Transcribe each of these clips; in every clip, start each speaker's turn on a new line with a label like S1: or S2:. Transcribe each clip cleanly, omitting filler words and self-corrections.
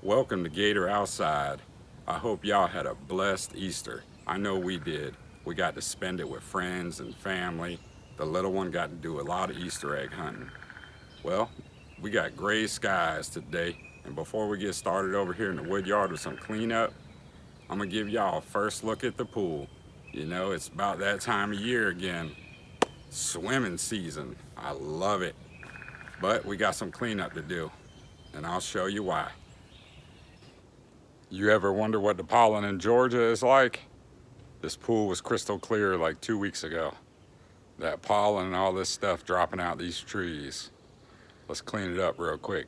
S1: Welcome to Gator Outside. I hope y'all had a blessed Easter. I know we did. We got to spend it with friends and family. The little one got to do a lot of Easter egg hunting. Well, we got gray skies today, and before we get started over here in the wood yard with some cleanup, I'm gonna give y'all a first look at the pool. You know, it's about that time of year again. Swimming season. I love it. But we got some cleanup to do, and I'll show you why. You ever wonder what the pollen in Georgia is like? This pool was crystal clear like 2 weeks ago. That pollen and all this stuff dropping out these trees. Let's clean it up real quick.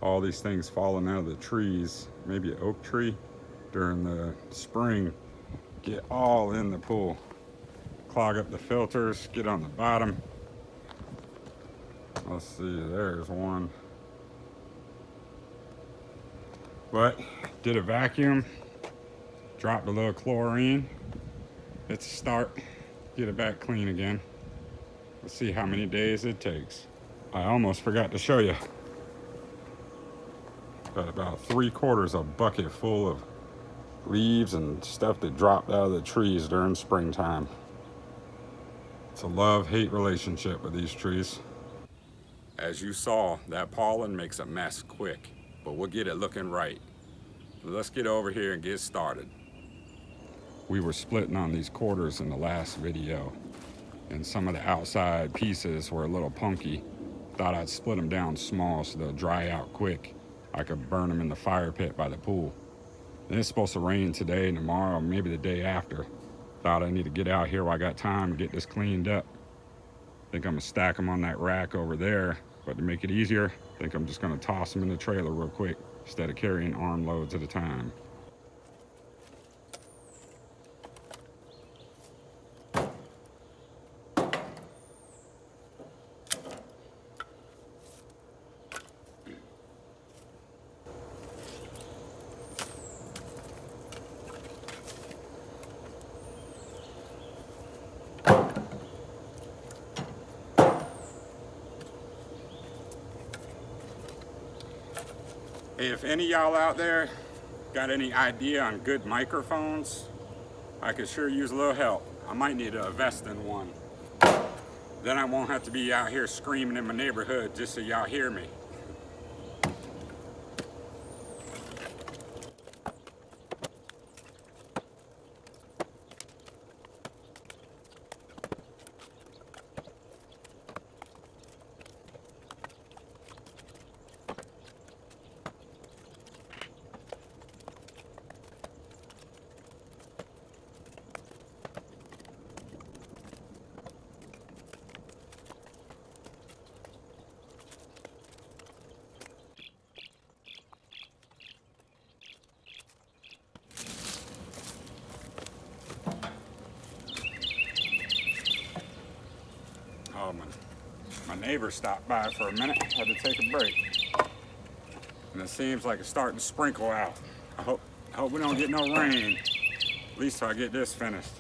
S1: All these things falling out of the trees, maybe an oak tree during the spring, get all in the pool. Clog up the filters, get on the bottom. Let's see, there's one. But did a vacuum, dropped a little chlorine. It's a start. Get it back clean again. Let's see how many days it takes. I almost forgot to show you. Got about 3/4 a bucket full of leaves and stuff that dropped out of the trees during springtime. It's a love-hate relationship with these trees. As you saw, that pollen makes a mess quick, but we'll get it looking right. Let's get over here and get started. We were splitting on these quarters in the last video, and some of the outside pieces were a little punky. Thought I'd split them down small so they'll dry out quick. I could burn them in the fire pit by the pool. Then it's supposed to rain today and tomorrow, maybe the day after. Thought I need to get out here while I got time and get this cleaned up. Think I'm gonna stack them on that rack over there, but to make it easier, I think I'm just gonna toss them in the trailer real quick instead of carrying armloads at a time. Hey, if any of y'all out there got any idea on good microphones, I could sure use a little help. I might need to invest in one. Then I won't have to be out here screaming in my neighborhood just so y'all hear me. Oh, my neighbor stopped by for a minute, had to take a break. And it seems like it's starting to sprinkle out. I hope we don't get no rain, at least till I get this finished.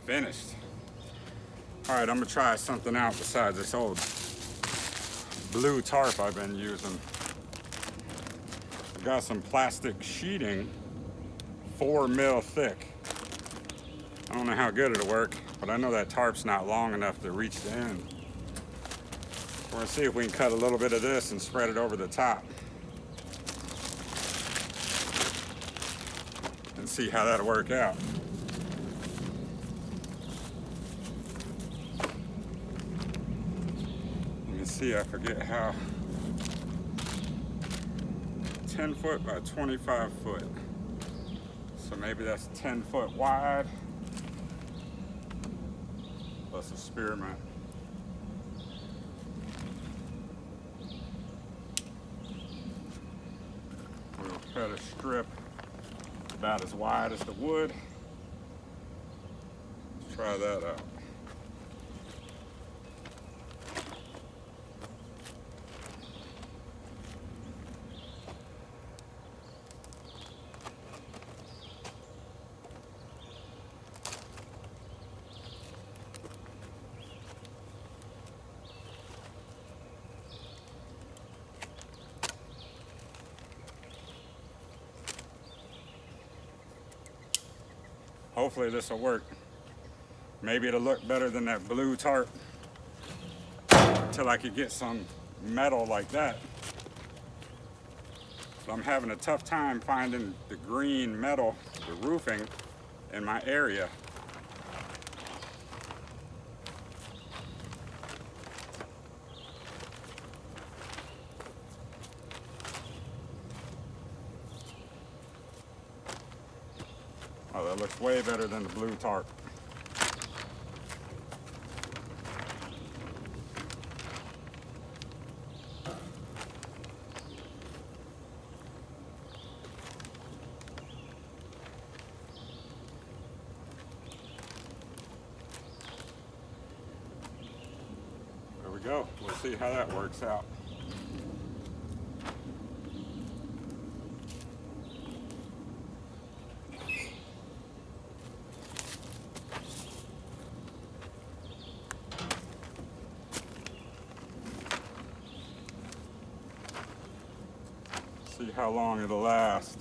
S1: Finished. All right, I'm gonna try something out besides this old blue tarp I've been using. I got some plastic sheeting, 4 mil thick. I don't know how good it'll work, but I know that tarp's not long enough to reach the end. We're gonna see if we can cut a little bit of this and spread it over the top and see how that'll work out. Let me see, I forget how. 10 foot by 25 foot. So maybe that's 10 foot wide. Plus a spearmint. We'll cut a strip about as wide as the wood. Let's try that out. Hopefully this will work. Maybe it'll look better than that blue tarp until I could get some metal like that. So I'm having a tough time finding the green metal, the roofing, in my area. Oh, that looks way better than the blue tarp. There we go. We'll see how that works out. See how long it'll last.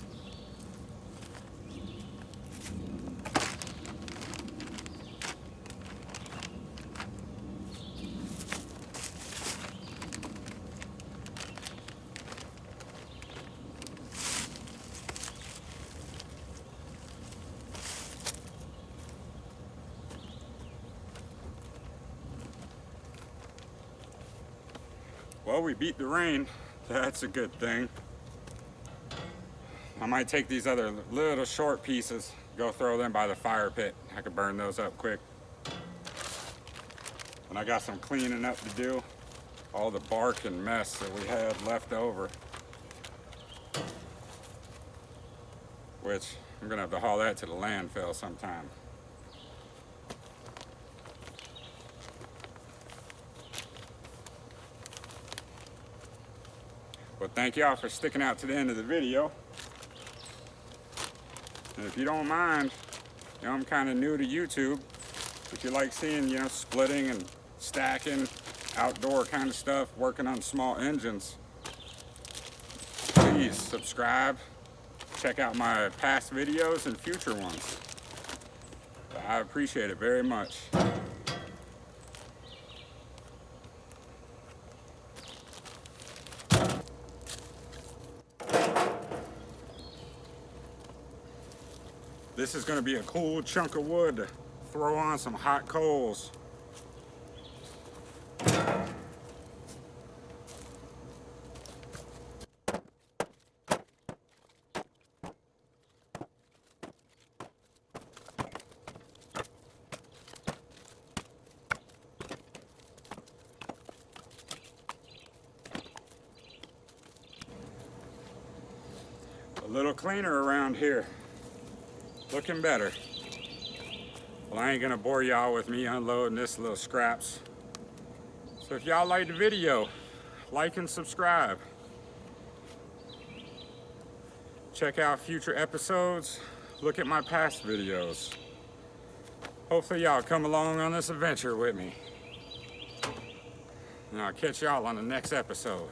S1: Well, we beat the rain. That's a good thing. I might take these other little short pieces, go throw them by the fire pit. I could burn those up quick. And I got some cleaning up to do. All the bark and mess that we had left over. Which I'm gonna have to haul that to the landfill sometime. But thank y'all for sticking out to the end of the video. And if you don't mind, I'm kind of new to YouTube. If you like seeing, splitting and stacking, outdoor kind of stuff, working on small engines, please subscribe. Check out my past videos and future ones. I appreciate it very much. This is going to be a cool chunk of wood to throw on some hot coals. A little cleaner around here. Looking better. Well, I ain't gonna bore y'all with me unloading this little scraps. So if y'all like the video, like and subscribe. Check out future episodes. Look at my past videos. Hopefully y'all come along on this adventure with me. And I'll catch y'all on the next episode.